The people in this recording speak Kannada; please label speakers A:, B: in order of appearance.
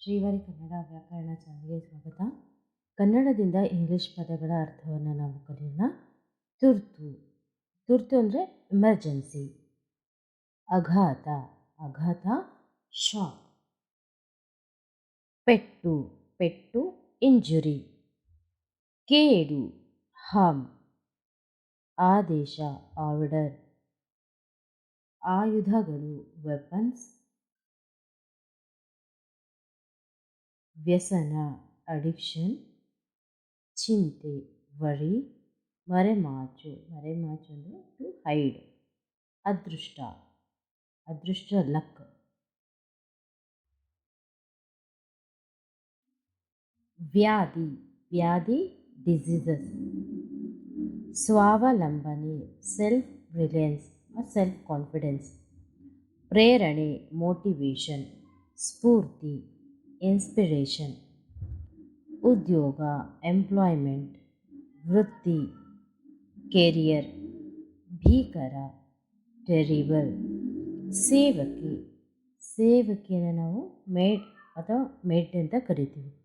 A: ಶ್ರೀವಾರಿ ಕನ್ನಡ ವ್ಯಾಕರಣ ಚಾನಲ್ಗೆ ಸ್ವಾಗತ. ಕನ್ನಡದಿಂದ ಇಂಗ್ಲಿಷ್ ಪದಗಳ ಅರ್ಥವನ್ನು ನಾವು ಕಲಿಯೋಣ. ತುರ್ತು. ತುರ್ತು ಅಂದರೆ ಎಮರ್ಜೆನ್ಸಿ. ಅಘಾತ. ಅಘಾತ ಶಾಕ್. ಪೆಟ್ಟು. ಪೆಟ್ಟು ಇಂಜುರಿ. ಕೇಡು ಹಾರ್ಮ್. ಆದೇಶ ಆರ್ಡರ್. ಆಯುಧಗಳು ವೆಪನ್ಸ್. ವ್ಯಸನ ಅಡಿಕ್ಷನ್. ಚಿಂತೆ ವರಿ. ಮರೆಮಾಚು. ಮರೆಮಾಚು ಅಂದರೆ ಟು ಹೈಡ್. ಅದೃಷ್ಟ. ಅದೃಷ್ಟ ಲಕ್. ವ್ಯಾಧಿ. ವ್ಯಾಧಿ ಡಿಸೀಸಸ್. ಸ್ವಾವಲಂಬನೆ ಸೆಲ್ಫ್ ರಿಲಯನ್ಸ್ ಸೆಲ್ಫ್ ಕಾನ್ಫಿಡೆನ್ಸ್. ಪ್ರೇರಣೆ ಮೋಟಿವೇಶನ್. ಸ್ಫೂರ್ತಿ ಇನ್ಸ್ಪಿರೇಷನ್. ಉದ್ಯೋಗ ಎಂಪ್ಲಾಯ್ಮೆಂಟ್. ವೃತ್ತಿ ಕೆರಿಯರ್. ಭೀಕರ ಟೆರಿಬಲ್. ಸೇವಕಿ. ಸೇವಕಿಯನ್ನು ನಾವು ಮೇಡ್ ಅಥವಾ ಮೇಡ್ ಅಂತ ಕರಿತೀವಿ.